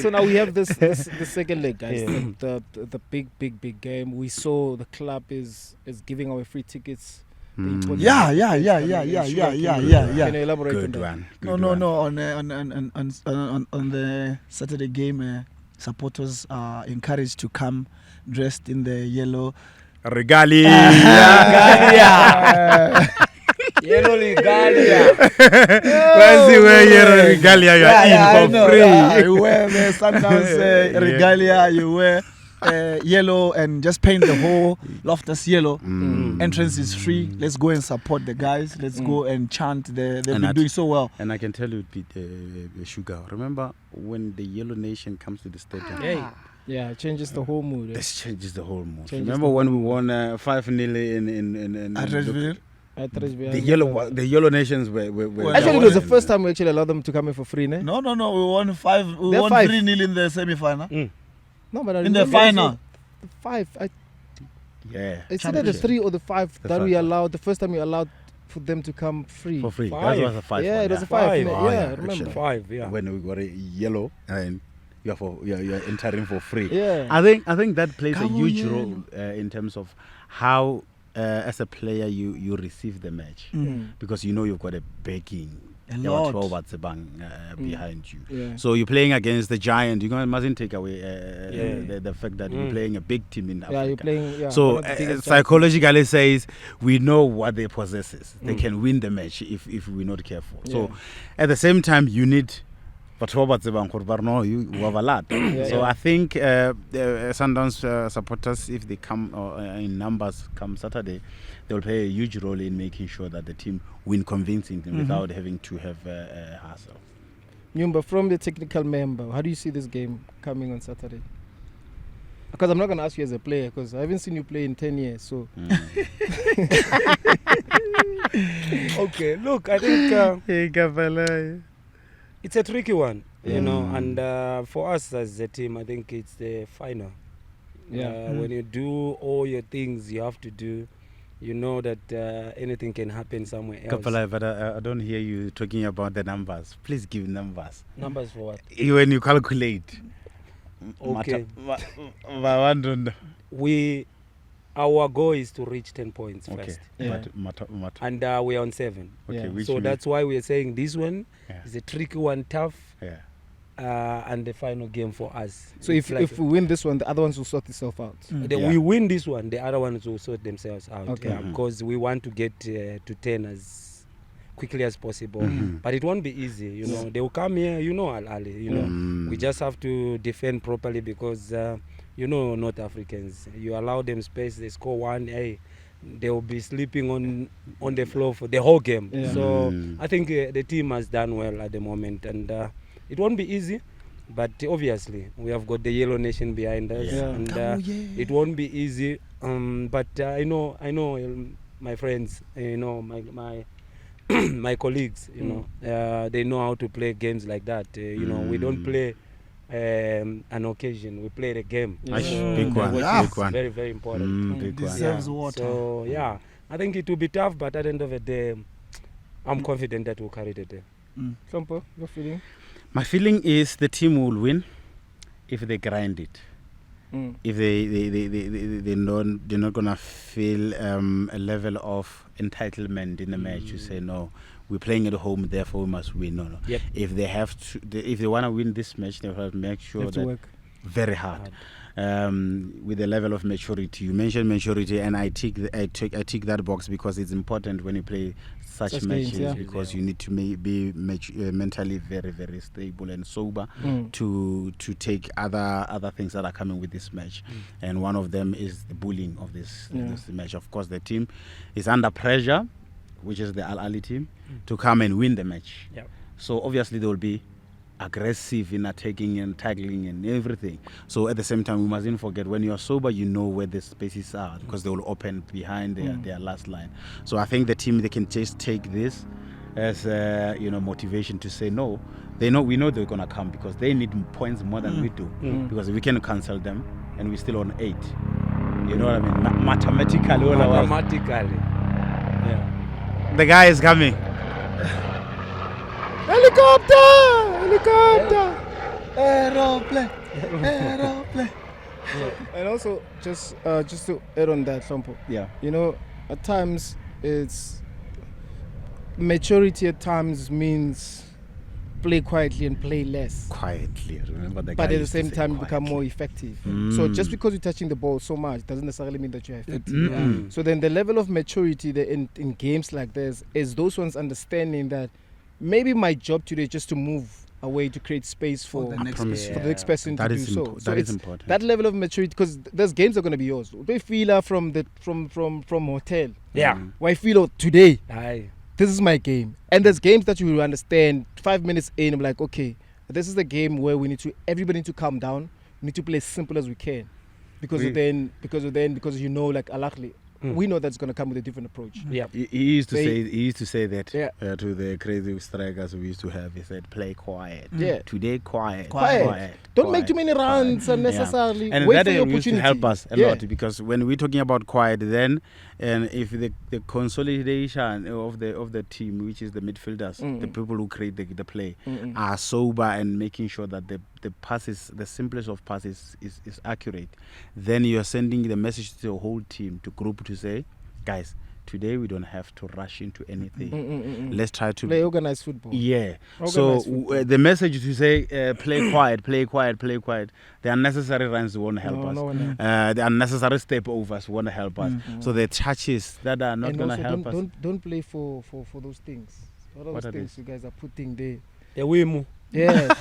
So now we have the second leg, guys. The big game. We saw the club is giving away free tickets. Yeah. Can you elaborate Good on that? one. On the Saturday game, supporters are encouraged to come dressed in the yellow Regalia. Yellow regalia. Where's the way yellow regalia you're in for free? You wear the Sundowns regalia, you wear yellow and just paint the whole Loftus yellow. Entrance is free. Let's go and support the guys. Let's go and chant. They've been doing so well. And I can tell you, Sugar, remember when the Yellow Nation comes to the stadium? Yeah, it changes the whole mood. This changes the whole mood. Remember when we won 5-0 in at the Yellow Nations were actually, it was the first time we actually allowed them to come in for free, ne? No. We won 3-0 in the semi-final. No, but in the final. The 5. It's either the 3 or the 5 that we allowed. The first time we allowed for them to come free. For free. 5. That was a 5. Yeah, it was a 5. Yeah, I remember. 5, yeah. When we got a yellow and you're entering for free. Yeah. I think that plays a huge role in terms of how as a player you receive the match, because you know you've got a backing. Behind you. Yeah. So you're playing against the giant. You mustn't take away the fact that you're playing a big team in Africa. Yeah, you're playing. So psychologically says we know what they possess. They can win the match if we're not careful. So at the same time you need. But you have a lot. So I think Sundowns supporters, if they come in numbers come Saturday, they'll play a huge role in making sure that the team win convincingly without having to have a hassle. Nyumba, from the technical member, how do you see this game coming on Saturday? Because I'm not going to ask you as a player, because I haven't seen you play in 10 years. So. Okay, look, I think it's a tricky one, you know, and for us as a team, I think it's the final. When you do all your things you have to do, you know that anything can happen somewhere else. But I don't hear you talking about the numbers. Please give numbers. Numbers for what? When you calculate. Okay. Our goal is to reach 10 points first. And we are on 7. Okay, so that's why we are saying this one is a tricky one, tough, and the final game for us. So if we win this one, the other ones will sort itself out. We win this one, the other ones will sort themselves out. Because we want to get to 10 as quickly as possible. But it won't be easy, you know. They will come here, you know, Ali, you know. We just have to defend properly because... you know, North Africans, you allow them space, they score 1, they will be sleeping on the floor for the whole game. So I think the team has done well at the moment, and it won't be easy, but obviously we have got the Yellow Nation behind us, and it won't be easy. But I know my friends, you know, my my colleagues, you know, they know how to play games like that. You know, we don't play an occasion, we play the game. Big one. Very, very important. Deserves water. So I think it will be tough, but at the end of the day, I'm confident that we'll carry the day. Sampo, your feeling? My feeling is the team will win if they grind it. If they're not gonna feel a level of entitlement in the match. You say no, we're playing at home, therefore we must win. No. Yep. If they have to, if they want to win this match, they have to make sure that work very hard. With the level of maturity. You mentioned maturity, and I tick that box because it's important when you play such matches games, because you need to be mentally very, very stable and sober to take other things that are coming with this match. And one of them is the bullying of this match. Of course, the team is under pressure, which is the Al Ali team, to come and win the match. Yep. So obviously they will be aggressive in attacking and tackling and everything. So at the same time, we mustn't forget, when you are sober, you know where the spaces are, because they will open behind their last line. So I think the team, they can just take this as motivation to say no. We know they're gonna come because they need points more than we do. Because we can cancel them and we're still on 8. You know what I mean? Mathematically. The guy is coming. Helicopter! Aeroplane. And also, just to add on that, Sampo, Yeah. you know, at times it's maturity. At times means play quietly and play less. Quietly, remember the guy But at the used to same say time, you become quietly. more effective. So just because you're touching the ball so much doesn't necessarily mean that you're effective. So then the level of maturity in games like this is those ones understanding that maybe my job today is just to move away to create space for the next for the next person That to is do so. impo- So that is it's important. that level of maturity, because those games are going to be yours. They feel from hotel. Yeah. Why feel today? Aye. This is my game. And there's games that you will understand 5 minutes in. I'm like, okay, this is the game where everybody need to calm down. We need to play as simple as we can, because you know, like Alakli, we know that's going to come with a different approach. Yeah. He used to say that Yeah. to the crazy strikers we used to have. He said, "Play quiet. Yeah. Today, quiet. Don't make too many runs unnecessarily. Yeah. And Wait that for your used to opportunity. help us a Yeah. lot, because when we're talking about quiet, then and if the consolidation of the team, which is the midfielders, the people who create the play, are sober and making sure that the passes, the simplest of passes, is accurate, then you are sending the message to the whole team, to group, to say, guys, today we don't have to rush into anything. Let's try to Play organized football. Yeah. Organized So football. the message to say play quiet, play quiet, play quiet. The unnecessary runs won't help us. The unnecessary step overs won't help us. So the touches that are not And going to also help us. don't play for those things. What are things you guys are putting there. The Wimu. Yeah.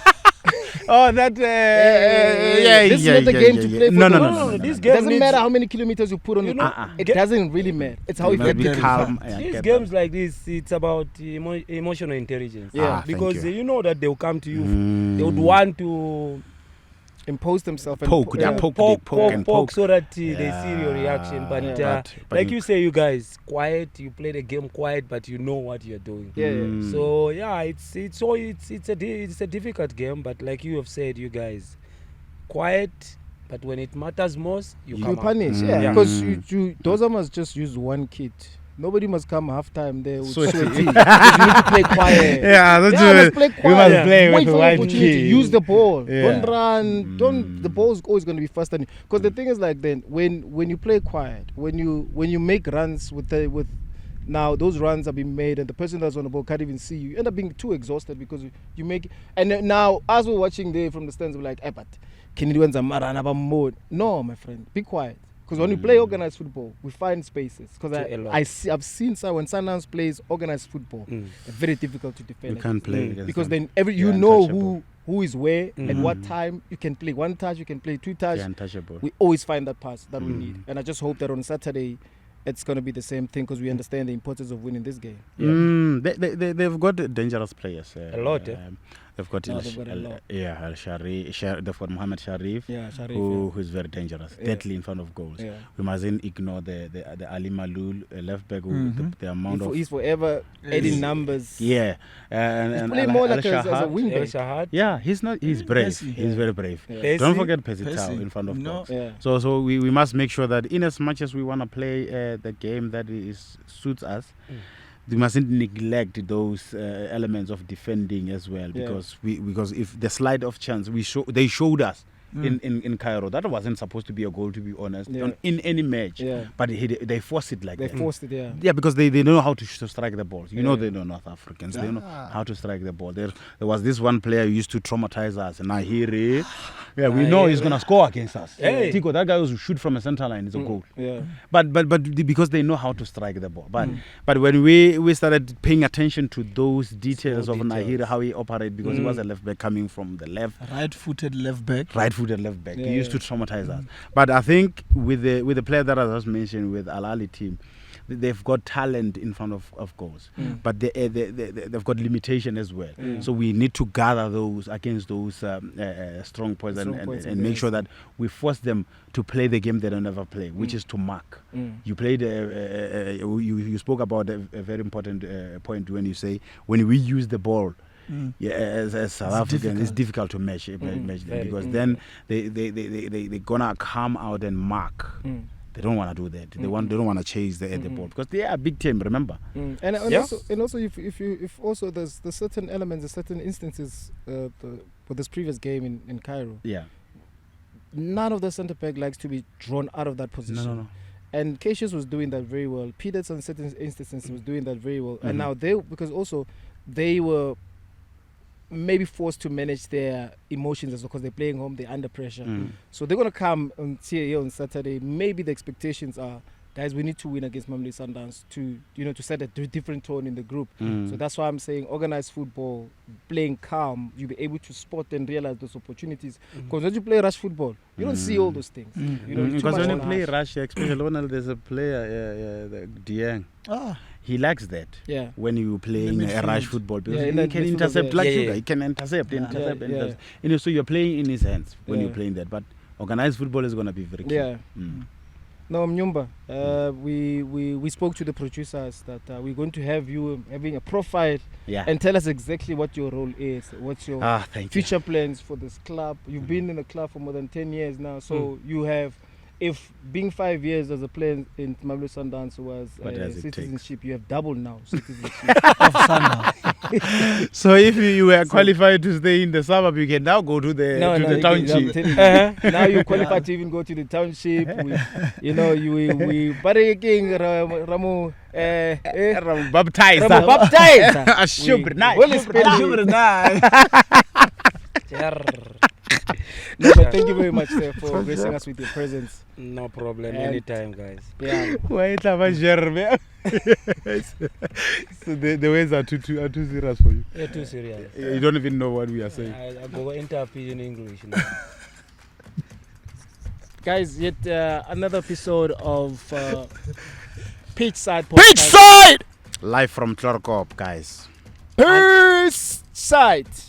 Oh, that. This is not the game to play for. No. This It game doesn't needs- matter how many kilometers you put on You it. know, It doesn't really matter. It's how You must effective be you calm. are. Yeah, These get games that. like this, it's about emotional intelligence. Yeah. Thank Because you. you know that they'll come to you. They would want to Impose themselves and Poke, yeah. they poke. so that they see your reaction. But, but like you say, you guys, quiet. You play the game quiet, but you know what you're doing. Yeah. So yeah, it's a difficult game. But like you have said, you guys, quiet. But when it matters most, you You come out. punish, Mm. yeah. Because you those must just use one kit. Nobody must come halftime there with Sweaty. sweaty. Because you need to play quiet. that's Let's play quiet. You must play Wait with for the one opportunity. key. Use the ball. Yeah. Don't run. The ball's always going to be faster. Because the thing is, like, then when you play quiet, when you make runs with now those runs are being made and the person that's on the ball can't even see you, end up being too exhausted because you make. And then now as we're watching there from the stands, we're like, but Kennedy Mweene, no, my friend, be quiet. Because when we play organized football, we find spaces. Because I've seen when Sundowns plays organized football, it's very difficult to defend. You can't play against because them. then You're know untouchable. who is where and what time. You can play one touch, you can play two touch. You're untouchable. We always find that pass that we need, and I just hope that on Saturday it's going to be the same thing, because we understand the importance of winning this game. They've got dangerous players. A lot, They've got, they've got a lot. Al Sharif. They've got Mohamed Sharif, Sharif, who's very dangerous, deadly in front of goals. Yeah. We mustn't ignore the Ali Malul left back, the amount of. He's forever adding numbers. Yeah, He's playing more like as a wing El back. Shahad. Yeah, he's brave. Pessi. He's very brave. Yeah. Don't Pessi. forget Pessi Pessi. in front of No. goals. Yeah. So we must make sure that in as much as we want to play the game that suits us, we mustn't neglect those elements of defending as well, because if the slight of chance they showed us in Cairo, that wasn't supposed to be a goal, to be honest, in any match. Yeah. But they forced it like They that. forced it, yeah. Yeah, because they know how to strike the ball. You know, Yeah. they know North Africans. They know how to strike the ball. There was this one player who used to traumatize us, Nahiri. Yeah, we know he's gonna score against us. Hey. Tico, that guy who shoot from a center line is a goal. Yeah. But because they know how to strike the ball. But when we started paying attention to those details of Nahiri, how he operated, because he was a left back coming from the left. Right-footed left back. Right-footed left back. Yeah, He used to traumatize us. But I think with the player that I just mentioned, with Al Ali team, they've got talent in front of goals, but they've got limitation as well. So we need to gather those against those strong points and make sure that we force them to play the game they don't ever play, which is to mark. You played. You spoke about a very important point when you say when we use the ball. Yeah, as South Africans, it's difficult to match them, because then they're gonna come out and mark. They don't want to do that. They don't want to chase the ball, because they are a big team. Remember. Also if also there's certain elements, there's certain instances with this previous game in Cairo. Yeah. None of the centre back likes to be drawn out of that position. No. And Cassius was doing that very well. Peters, on certain instances, was doing that very well. And now because also they were maybe forced to manage their emotions as well, because they're playing home, they're under pressure. So they're going to come and see here on Saturday. Maybe the expectations are, guys, we need to win against Mamelodi Sundowns to set a different tone in the group. So that's why I'm saying organized football, playing calm, you'll be able to spot and realize those opportunities. Because when you play rush football, you don't see all those things. Because when you play rush, especially when there's a player, Dieng, he lacks that. Yeah. When you playing a rush football, because Yeah, he can intercept like Sugar. Yeah. He can intercept. Yeah. So you're playing in his hands when you're playing that. But organized football is going to be very key. Yeah. No, Mnyumba, we spoke to the producers that we're going to have you having a profile and tell us exactly what your role is, what's your future plans for this club. You've been in the club for more than 10 years now, so you have, if being 5 years as a player in Mamelodi Sundowns was citizenship, you have double now citizenship of Sundowns. So if you were qualified to stay in the suburb, you can now go to the township. Now you qualified to even go to the township. We baraking Ramu baptized. No, but thank you very much, sir, for gracing us with your presence. No problem, anytime, guys. Yeah. So the words are too serious for you. They're too serious. You don't even know what we are saying. I go interpret in English now. Guys, yet another episode of Pitchside Podcast. Pitchside! Live from Clorkop, guys. Pitchside!